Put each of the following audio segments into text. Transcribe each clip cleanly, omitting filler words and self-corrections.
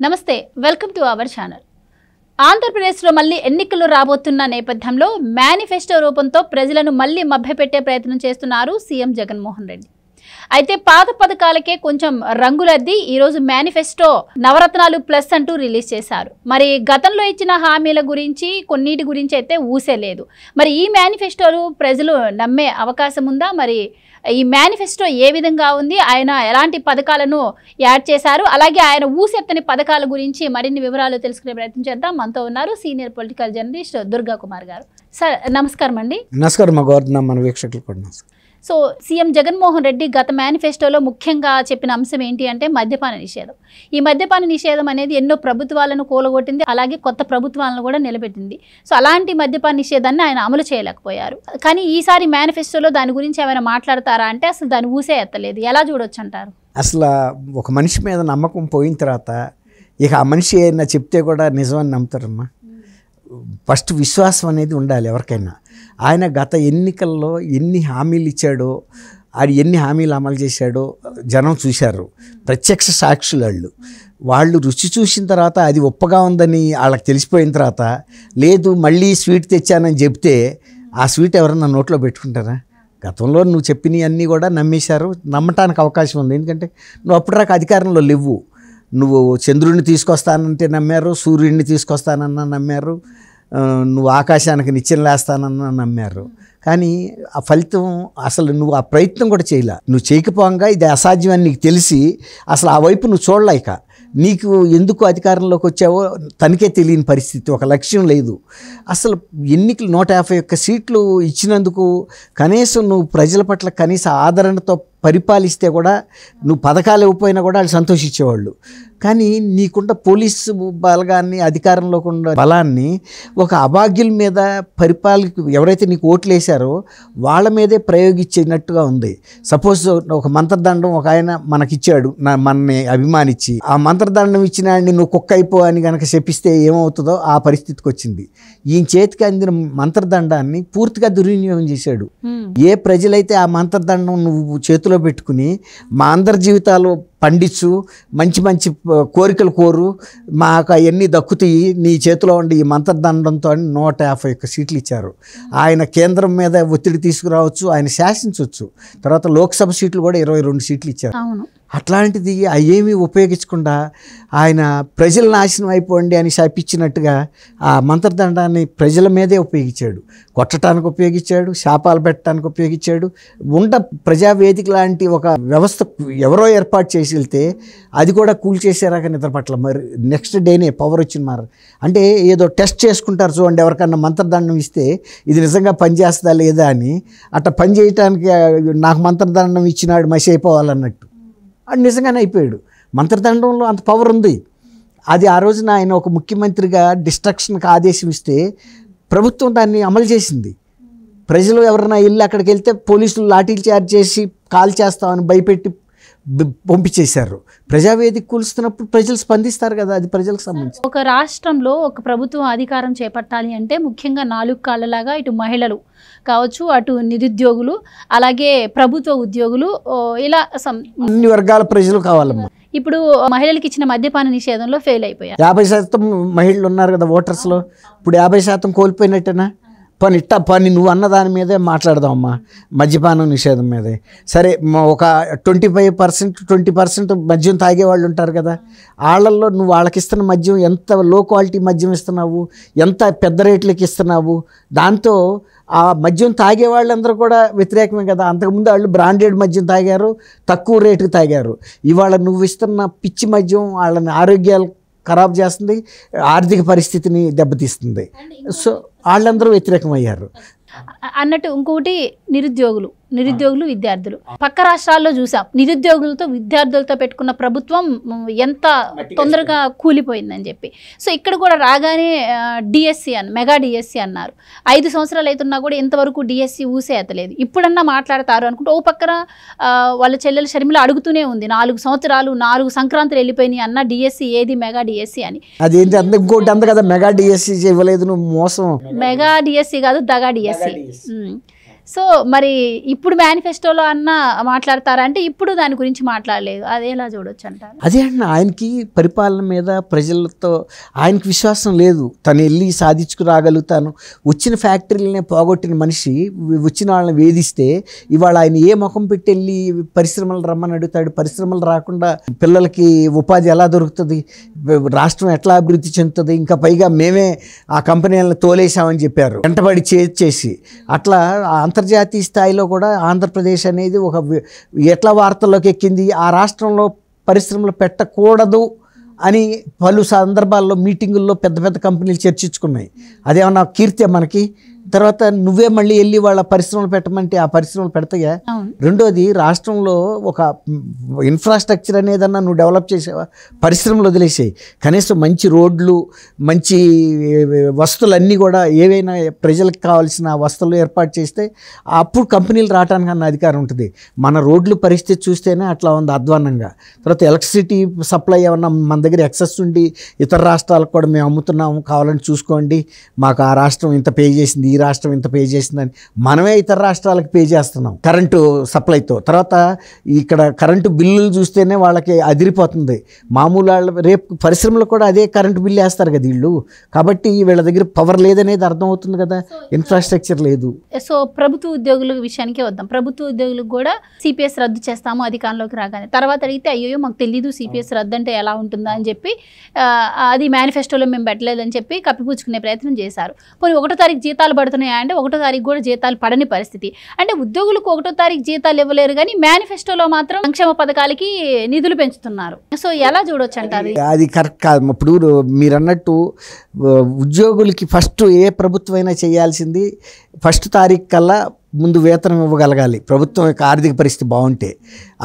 నమస్తే, welcome to our channel. ఆంధ్రప్రదేశ్లో మళ్ళీ ఎన్నికలు రాబోతున్న నేపథ్యంలో మేనిఫెస్టో రూపంతో ప్రజలను మళ్ళీ మభ్యపెట్టే ప్రయత్నం చేస్తున్నారు సీఎం జగన్మోహన్ రెడ్డి. అయితే పాత పథకాలకే కొంచెం రంగులద్ది ఈరోజు మేనిఫెస్టో నవరత్నాలు ప్లస్ అంటూ రిలీజ్ చేశారు. మరి గతంలో ఇచ్చిన హామీల గురించి కొన్నిటి గురించి అయితే ఊసేలేదు. మరి ఈ మేనిఫెస్టోలు ప్రజలు నమ్మే అవకాశం ఉందా? మరి ఈ మేనిఫెస్టో ఏ విధంగా ఉంది, ఆయన ఎలాంటి పథకాలను యాడ్ చేశారు, అలాగే ఆయన ఊసెత్తని పథకాల గురించి మరిన్ని వివరాలు తెలుసుకునే ప్రయత్నం చేద్దాం. మనతో ఉన్నారు senior political journalist Durga Kumar గారు. సార్ నమస్కారం అండి. నమస్కారం మా గవర్నర్, మన వీక్షకులు కూడా నమస్కారం. సో సీఎం జగన్మోహన్ రెడ్డి గత మేనిఫెస్టోలో ముఖ్యంగా చెప్పిన అంశం ఏంటి అంటే మద్యపాన నిషేధం. ఈ మద్యపాన నిషేధం అనేది ఎన్నో ప్రభుత్వాలను కూలగొట్టింది, అలాగే కొత్త ప్రభుత్వాలను కూడా నిలబెట్టింది. సో అలాంటి మద్యపాన నిషేధాన్ని ఆయన అమలు చేయలేకపోయారు. కానీ ఈసారి మేనిఫెస్టోలో దాని గురించి ఏమైనా మాట్లాడతారా అంటే అసలు దాన్ని ఊసే ఎత్తలేదు. ఎలా చూడొచ్చు అంటారు? అసలు ఒక మనిషి మీద నమ్మకం పోయిన తర్వాత ఇక ఆ మనిషి ఏదైనా చెప్తే కూడా నిజమని నమ్ముతారమ్మా. ఫస్ట్ విశ్వాసం అనేది ఉండాలి ఎవరికైనా. ఆయన గత ఎన్నికల్లో ఎన్ని హామీలు ఇచ్చాడో, అది ఎన్ని హామీలు అమలు చేశాడో జనం చూశారు. ప్రత్యక్ష సాక్షులు వాళ్ళు రుచి చూసిన తర్వాత అది ఉప్పగా ఉందని వాళ్ళకి తెలిసిపోయిన తర్వాత, లేదు మళ్ళీ స్వీట్ తెచ్చానని చెప్తే ఆ స్వీట్ ఎవరన్నా నోట్లో పెట్టుకుంటారా? గతంలో నువ్వు చెప్పినవి అన్నీ కూడా నమ్మేశారు. నమ్మటానికి అవకాశం ఉంది, ఎందుకంటే నువ్వు అప్పటిదాకా అధికారంలో లేవు. నువ్వు చంద్రుడిని తీసుకొస్తానంటే నమ్మారు, సూర్యుడిని తీసుకొస్తానన్నా నమ్మారు, నువ్వు ఆకాశానికి నిచ్చెన లేస్తానన్నా నమ్మారు. కానీ ఆ ఫలితం అసలు నువ్వు ఆ ప్రయత్నం కూడా చేయలే. నువ్వు చేయకపోగా ఇది అసాధ్యం అని నీకు తెలిసి అసలు ఆ వైపు నువ్వు చూడలేక నీకు ఎందుకు అధికారంలోకి వచ్చావో తనకే తెలియని పరిస్థితి. ఒక లక్ష్యం లేదు. అసలు ఎన్నికలు 151 సీట్లు ఇచ్చినందుకు కనీసం నువ్వు ప్రజల పట్ల కనీస ఆదరణతో పరిపాలిస్తే కూడా, నువ్వు పథకాలు ఇవ్వకపోయినా కూడా వాళ్ళు సంతోషించేవాళ్ళు. కానీ నీకుండా పోలీసు బలగాన్ని, అధికారంలో ఉన్న బలాన్ని ఒక అభాగ్యుల మీద ఎవరైతే నీకు ఓట్లు వేశారో వాళ్ళ మీదే ప్రయోగించినట్టుగా ఉంది. సపోజ్ ఒక మంత్రదండం ఒక ఆయన మనకిచ్చాడు, మనని అభిమానించి, ఆ మంత్రదండం ఇచ్చిన ఆయన్ని నువ్వు కుక్క అయిపో అని కనుక చెప్పిస్తే ఏమవుతుందో ఆ పరిస్థితికి వచ్చింది. ఈయన చేతికి అందిన మంత్రదండాన్ని పూర్తిగా దుర్వినియోగం చేశాడు. ఏ ప్రజలైతే ఆ మంత్రదండం నువ్వు చేతిలో పెట్టుకుని మా అందరి జీవితాలు పండించు, మంచి మంచి కోరికలు కోరు, మాకు అవన్నీ దక్కుతాయి నీ చేతిలో ఉండి ఈ మంత్రదండంతో 151 సీట్లు ఇచ్చారు. ఆయన కేంద్రం మీద ఒత్తిడి తీసుకురావచ్చు, ఆయన శాసించవచ్చు. తర్వాత లోక్సభ సీట్లు కూడా 22 సీట్లు ఇచ్చారు. అట్లాంటిది అవేమీ ఉపయోగించకుండా ఆయన ప్రజల నాశనం అయిపోండి అని శాపించినట్టుగా ఆ మంత్రదండాన్ని ప్రజల మీదే ఉపయోగించాడు. కొట్టడానికి ఉపయోగించాడు, శాపాలు పెట్టడానికి ఉపయోగించాడు. ప్రజావేదిక లాంటి ఒక వ్యవస్థ ఎవరో ఏర్పాటు చేసి వెళ్తే అది కూడా కూల్చేసారాక నిద్ర పట్ల. మరి నెక్స్ట్ డేనే పవర్ వచ్చింది. మరి అంటే ఏదో టెస్ట్ చేసుకుంటారు చూడండి, ఎవరికన్నా మంత్రదండం ఇస్తే ఇది నిజంగా పనిచేస్తుందా లేదా అని. అట్లా పని చేయటానికి నాకు మంత్రదండం ఇచ్చినాడు మసి అయిపోవాలన్నట్టు అది నిజంగానే అయిపోయాడు. మంత్రదండంలో అంత పవర్ ఉంది. అది ఆ రోజున ఆయన ఒక ముఖ్యమంత్రిగా డిస్ట్రక్షన్కి ఆదేశం ఇస్తే ప్రభుత్వం దాన్ని అమలు చేసింది. ప్రజలు ఎవరైనా వెళ్ళి అక్కడికి వెళ్తే పోలీసులు లాఠీలు చార్జ్ చేసి కాల్ చేస్తామని భయపెట్టి పంపించేశారు. ప్రజావేదిక కూలుస్తున్నప్పుడు ప్రజలు స్పందిస్తారు కదా, అది ప్రజలకు సంబంధించి. ఒక రాష్ట్రంలో ఒక ప్రభుత్వం అధికారం చేపట్టాలి అంటే ముఖ్యంగా 4 కాళ్ళలాగా ఇటు మహిళలు కావచ్చు, అటు నిరుద్యోగులు, అలాగే ప్రభుత్వ ఉద్యోగులు, ఇలా అన్ని వర్గాల ప్రజలు కావాలమ్మా. ఇప్పుడు మహిళలకు ఇచ్చిన మద్యపాన నిషేధంలో ఫెయిల్ అయిపోయారు. 50% మహిళలు ఉన్నారు కదా ఓటర్స్లో. ఇప్పుడు 50% కోల్పోయినట్టేనా? పని నువ్వు అన్న దాని మీదే మాట్లాడదామమ్మా, మద్యపానం నిషేధం మీదే. సరే, ఒక 20% మద్యం తాగేవాళ్ళు ఉంటారు కదా, వాళ్ళల్లో నువ్వు వాళ్ళకి ఇస్తున్న మద్యం ఎంత లో క్వాలిటీ మద్యం ఇస్తున్నావు, ఎంత పెద్ద రేట్లకి ఇస్తున్నావు. దాంతో ఆ మద్యం తాగే వాళ్ళందరూ కూడా వ్యతిరేకమే కదా. అంతకుముందు వాళ్ళు బ్రాండెడ్ మద్యం తాగారు, తక్కువ రేటుకి తాగారు. ఇవాళ నువ్వు ఇస్తున్న పిచ్చి మద్యం వాళ్ళని ఆరోగ్యాలు ఖరాబ్ చేస్తుంది, ఆర్థిక పరిస్థితిని దెబ్బతీస్తుంది. సో వాళ్ళందరూ వ్యతిరేకమయ్యారు అన్నట్టు. ఇంకోటి నిరుద్యోగులు, విద్యార్థులు. పక్క రాష్ట్రాల్లో చూసాం, నిరుద్యోగులతో విద్యార్థులతో పెట్టుకున్న ప్రభుత్వం ఎంత తొందరగా కూలిపోయిందని చెప్పి. సో ఇక్కడ కూడా రాగానే డిఎస్సి మెగా డిఎస్సి అన్నారు. 5 సంవత్సరాలు అవుతున్నా కూడా ఇంతవరకు డిఎస్సి ఊసే ఎత్తలేదు. ఇప్పుడన్నా మాట్లాడతారు అనుకుంటే ఓ పక్కన వాళ్ళ చెల్లెలు షర్మిల అడుగుతూనే ఉంది, 4 సంవత్సరాలు 4 సంక్రాంతులు వెళ్ళిపోయినాయి అన్న డిఎస్సి ఏది, మెగా డిఎస్సి అని. అదేంటి ఇంకోటి అంత కదా, మెగా డిఎస్సి ఇవ్వలేదు నువ్వు, మోసం. మెగా డిఎస్సి కాదు, దగా డిఎస్సి. సో మరి ఇప్పుడు మేనిఫెస్టోలో అన్న మాట్లాడతారా అంటే ఇప్పుడు దాని గురించి మాట్లాడలేదు, అదేలా చూడొచ్చు అంటారు? అదే అన్న, ఆయనకి పరిపాలన మీద ప్రజలతో ఆయనకి విశ్వాసం లేదు. తను వెళ్ళి సాధించుకురాగలుగుతాను, వచ్చిన ఫ్యాక్టరీలనే పోగొట్టిన మనిషి వచ్చిన వాళ్ళని వేధిస్తే ఇవాళ ఆయన ఏ ముఖం పెట్టి వెళ్ళి పరిశ్రమలు రమ్మని అడుగుతాడు? పరిశ్రమలు రాకుండా పిల్లలకి ఉపాధి ఎలా దొరుకుతుంది? రాష్ట్రం ఎట్లా అభివృద్ధి చెందుతుంది? ఇంకా పైగా మేమే ఆ కంపెనీలను తోలేసామని చెప్పారు, వెంటబడి చేసి. అట్లా అంతర్జాతీయ స్థాయిలో కూడా ఆంధ్రప్రదేశ్ అనేది ఒక ఎట్లా వార్తల్లోకి ఎక్కింది, ఆ రాష్ట్రంలో పరిశ్రమలు పెట్టకూడదు అని పలు సందర్భాల్లో మీటింగుల్లో పెద్ద పెద్ద కంపెనీలు చర్చించుకున్నాయి. అదేమన్నా కీర్తి మనకి? తర్వాత నువ్వే మళ్ళీ వెళ్ళి వాళ్ళ పరిశ్రమలు పెట్టమంటే ఆ పరిశ్రమలు పెడతాయా? రెండోది, రాష్ట్రంలో ఒక ఇన్ఫ్రాస్ట్రక్చర్ అనేదన్నా నువ్వు డెవలప్ చేసావా? పరిశ్రమలు వదిలేసాయి. కనీసం మంచి రోడ్లు, మంచి వస్తువులన్నీ కూడా ఏవైనా ప్రజలకు కావాల్సిన వస్తువులు ఏర్పాటు చేస్తే అప్పుడు కంపెనీలు రావడానికి అన్న అధికారం ఉంటుంది. మన రోడ్లు పరిస్థితి చూస్తేనే అట్లా ఉంది అధ్వాన్నంగా. తర్వాత ఎలక్ట్రిసిటీ సప్లై ఏమన్నా మన దగ్గర ఎక్సెస్ ఉండి ఇతర రాష్ట్రాలకు కూడా మేము అమ్ముతున్నాము, కావాలని చూసుకోండి, మాకు ఆ రాష్ట్రం ఇంత పే చేసింది, ఈ రాష్ట్రం ఇంత పే చేసిందని మనమే ఇతర రాష్ట్రాలకు పే చేస్తున్నాం కరెంటు సప్లైతో. తర్వాత ఇక్కడ కరెంటు బిల్లులు చూస్తేనే వాళ్ళకి అదిరిపోతుంది. మామూలు రేపు పరిశ్రమలు కూడా అదే కరెంటు బిల్లు వేస్తారు కదా వీళ్ళు. కాబట్టి వీళ్ళ దగ్గర పవర్ లేదనేది అర్థమవుతుంది కదా, ఇన్ఫ్రాస్ట్రక్చర్ లేదు. సో ప్రభుత్వ ఉద్యోగుల విషయానికే వద్దాం. ప్రభుత్వ ఉద్యోగులకు కూడా సిపిఎస్ రద్దు చేస్తాము అధికారంలోకి రాగానే. తర్వాత అడిగితే అయ్యో మాకు తెలీదు సిపిఎస్ రద్దు అంటే ఎలా ఉంటుందా అని చెప్పి అది మేనిఫెస్టోలో మేము పెట్టలేదని చెప్పి కప్పిపుచ్చుకునే ప్రయత్నం చేశారు. పోనీ 1వ తారీఖు జీతాలు పడుతున్నాయా అంటే 1వ తారీఖు కూడా జీతాలు పడని పరిస్థితి. అంటే ఉద్యోగులకు 1వ తారీఖు జీతాలు ఇవ్వలేరు కానీ మేనిఫెస్టోలో మాత్రం సంక్షేమ పథకాలకి నిధులు పెంచుతున్నారు. సో ఎలా చూడొచ్చు అంటారు? అది కరెక్ట్ కాదు. ఇప్పుడు మీరు అన్నట్టు ఉద్యోగులకి ఫస్ట్ ఏ ప్రభుత్వం అయినా చేయాల్సింది 1వ తారీఖు కల్లా ముందు వేతనం ఇవ్వగలగాలి. ప్రభుత్వం యొక్క ఆర్థిక పరిస్థితి బాగుంటే.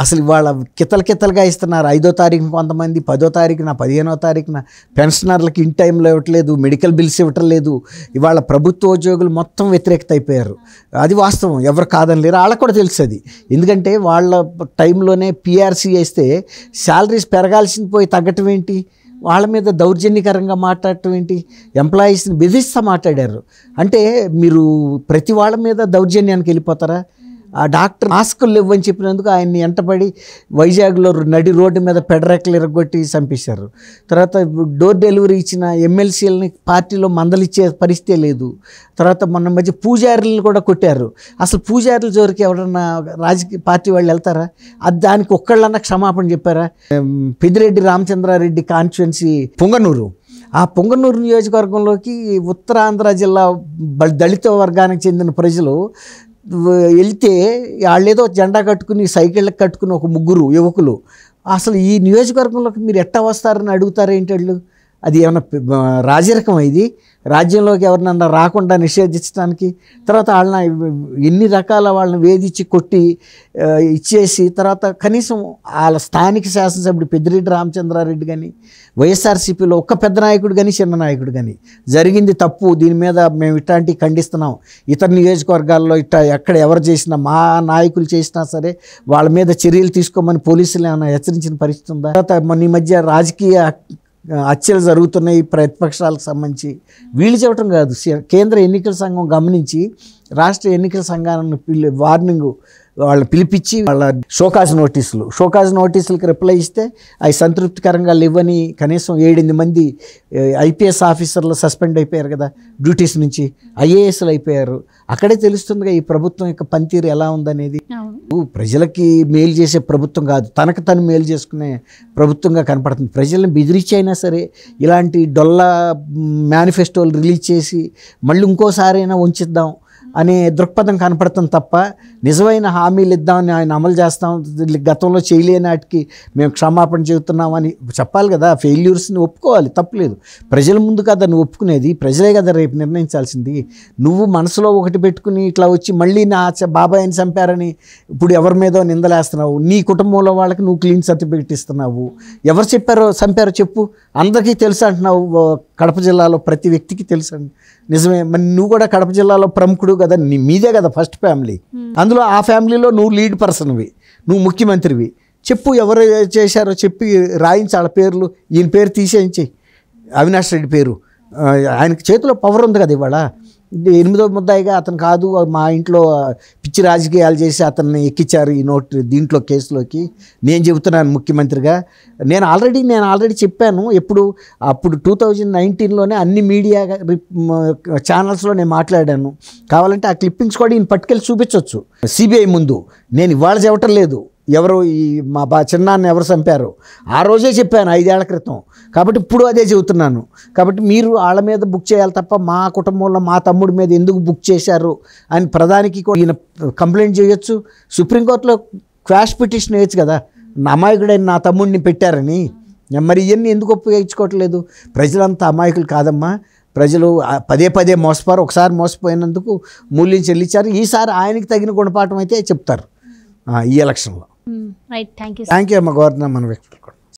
అసలు ఇవాళ కితలుగా ఇస్తున్నారు. 5వ తారీఖున కొంతమంది, 10వ తారీఖున, 15వ తారీఖున పెన్షనర్లకి ఇన్ టైంలో ఇవ్వట్లేదు, మెడికల్ బిల్స్ ఇవ్వటం లేదు. ఇవాళ ప్రభుత్వ ఉద్యోగులు మొత్తం వ్యతిరేకత అయిపోయారు. అది వాస్తవం, ఎవరు కాదని లేరు, వాళ్ళకు కూడా తెలుసు అది. ఎందుకంటే వాళ్ళ టైంలోనే పిఆర్సీ వేస్తే శాలరీస్ పెరగాల్సింది పోయి తగ్గటం ఏంటి? వాళ్ళ మీద దౌర్జన్యకరంగా మాట్లాడటం ఏంటి? ఎంప్లాయీస్ని బెదిరిస్తూ మాట్లాడారు. అంటే మీరు ప్రతి వాళ్ళ మీద దౌర్జన్యానికి వెళ్ళిపోతారా? ఆ డాక్టర్ మాస్కులు ఇవ్వని చెప్పినందుకు ఆయన్ని ఎంటబడి వైజాగ్లో నడి రోడ్డు మీద పెడరెక్కలు ఇరగొట్టి చంపేశారు. తర్వాత డోర్ డెలివరీ ఇచ్చిన ఎమ్మెల్సీలని పార్టీలో మందలిచ్చే పరిస్థితే లేదు. తర్వాత మొన్న మధ్య పూజారులను కూడా కొట్టారు. అసలు పూజారుల జోరికి ఎవరన్నా రాజకీయ పార్టీ వాళ్ళు వెళ్తారా? అది దానికి ఒక్కళ్ళన్నా క్షమాపణ చెప్పారా? పెద్దిరెడ్డి రామచంద్రారెడ్డి కాన్స్టిట్యున్సీ పొంగనూరు, ఆ పొంగనూరు నియోజకవర్గంలోకి ఉత్తరాంధ్ర జిల్లా దళిత వర్గానికి చెందిన ప్రజలు వెళ్తే వాళ్ళేదో జెండా కట్టుకుని సైకిళ్ళకి కట్టుకుని ఒక 3 యువకులు అసలు ఈ నియోజకవర్గంలోకి మీరు ఎట్టా వస్తారని అడుగుతారు ఏంటి వాళ్ళు? అది ఏమన్నా రాజరికం? ఇది రాజ్యంలోకి ఎవరినన్నా రాకుండా నిషేధించడానికి? తర్వాత వాళ్ళని ఎన్ని రకాల వాళ్ళని వేధించి కొట్టి ఇచ్చేసి తర్వాత కనీసం వాళ్ళ స్థానిక శాసనసభ్యుడు పెద్దిరెడ్డి రామచంద్రారెడ్డి కానీ, వైఎస్ఆర్సీపీలో ఒక్క పెద్ద నాయకుడు కానీ చిన్న నాయకుడు కానీ జరిగింది తప్పు, దీని మీద మేము ఇట్లాంటివి ఖండిస్తున్నాం, ఇతర నియోజకవర్గాల్లో ఇట్లా ఎక్కడ ఎవరు చేసినా మా నాయకులు చేసినా సరే వాళ్ళ మీద చర్యలు తీసుకోమని పోలీసులు ఏమైనా హెచ్చరించిన పరిస్థితి ఉందా? తర్వాత మొన్న ఈ మధ్య రాజకీయ హత్యలు జరుగుతున్నాయి ప్రతిపక్షాలకు సంబంధించి. వీళ్ళు చెప్పడం కాదు, కేంద్ర ఎన్నికల సంఘం గమనించి రాష్ట్ర ఎన్నికల సంఘాన్ని వార్నింగ్ వాళ్ళని పిలిపించి వాళ్ళ షోకాజ్ నోటీసులకి రిప్లై ఇస్తే అవి సంతృప్తికరంగా లేవని కనీసం 7-8 మంది ఐపీఎస్ ఆఫీసర్లు సస్పెండ్ అయిపోయారు కదా డ్యూటీస్ నుంచి, ఐఏఎస్లు అయిపోయారు. అక్కడే తెలుస్తుందిగా ఈ ప్రభుత్వం యొక్క పనితీరు ఎలా ఉందనేది. ప్రజలకి మేలు చేసే ప్రభుత్వం కాదు, తనకు తను మేలు చేసుకునే ప్రభుత్వంగా కనపడుతుంది. ప్రజల్ని బెదిరించి అయినా సరే ఇలాంటి డొల్ల మేనిఫెస్టోలు రిలీజ్ చేసి మళ్ళీ ఇంకోసారైనా ఉంచిద్దాం అనే దృక్పథం కనపడుతుంది తప్ప నిజమైన హామీలు ఇద్దామని ఆయన అమలు చేస్తాం, గతంలో చేయలేని వాటికి మేము క్షమాపణ చెబుతున్నామని చెప్పాలి కదా. ఫెయిల్యూర్స్ని ఒప్పుకోవాలి, తప్పులేదు. ప్రజల ముందు కదా నువ్వు ఒప్పుకునేది, ప్రజలే కదా రేపు నిర్ణయించాల్సింది. నువ్వు మనసులో ఒకటి పెట్టుకుని ఇట్లా వచ్చి మళ్ళీ నా బాబాయిని చంపారని ఇప్పుడు ఎవరి మీదో నిందలేస్తున్నావు, నీ కుటుంబంలో వాళ్ళకి నువ్వు క్లీన్ సర్టిఫికెట్ ఇస్తున్నావు. ఎవరు చంపారో చెప్పు, అందరికీ తెలుసు అంటున్నావు. కడప జిల్లాలో ప్రతి వ్యక్తికి తెలుసు. నిజమే, మరి నువ్వు కూడా కడప జిల్లాలో ప్రముఖుడు కదా, మీదే కదా ఫస్ట్ ఫ్యామిలీ. అందులో ఆ ఫ్యామిలీలో నువ్వు లీడ్ పర్సన్వి, నువ్వు ముఖ్యమంత్రివి. చెప్పు ఎవరు చేశారో చెప్పి రాయించి వాళ్ళ పేర్లు, ఈయన పేరు తీసేయించి అవినాష్ రెడ్డి పేరు, ఆయనకి చేతిలో పవర్ ఉంది కదా ఇవాళ. ఎనిమిదో ముద్దాయిగా అతను కాదు, మా ఇంట్లో పిచ్చి రాజకీయాలు చేసి అతన్ని ఎక్కించారు ఈ దీంట్లో కేసులోకి. నేను చెబుతున్నాను ముఖ్యమంత్రిగా, నేను ఆల్రెడీ చెప్పాను. అప్పుడు 2019లోనే అన్ని మీడియా ఛానల్స్లో నేను మాట్లాడాను. కావాలంటే ఆ క్లిప్పింగ్స్ కూడా ఈయన పట్టుకెళ్ళి చూపించవచ్చు సిబిఐ ముందు. నేను ఇవాళ చెప్పటం లేదు ఎవరు మా చిన్నాన్ని ఎవరు చంపారు, ఆ రోజే చెప్పాను 5 ఏళ్ల క్రితం. కాబట్టి ఇప్పుడు అదే చెబుతున్నాను. కాబట్టి మీరు వాళ్ళ మీద బుక్ చేయాలి తప్ప మా కుటుంబంలో మా తమ్ముడి మీద ఎందుకు బుక్ చేశారు అని ప్రధానికి కూడా ఈయన కంప్లైంట్ చేయొచ్చు. సుప్రీంకోర్టులో క్వాష్ పిటిషన్ వేయచ్చు కదా, నా అమాయకుడైన నా తమ్ముడిని పెట్టారని. మరి ఇవన్నీ ఎందుకు ఉపయోగించుకోవట్లేదు? ప్రజలంతా అమాయకులు కాదమ్మా. ప్రజలు పదే మోసపోరు. ఒకసారి మోసపోయినందుకు మూల్యం చెల్లించారు. ఈసారి ఆయనకి తగిన గుణపాఠం అయితే చెప్తారు ఈ ఎలక్షన్లో. రైట్, థ్యాంక్ యూ అమ్మ గవర్నర్ మన వ్యక్తి.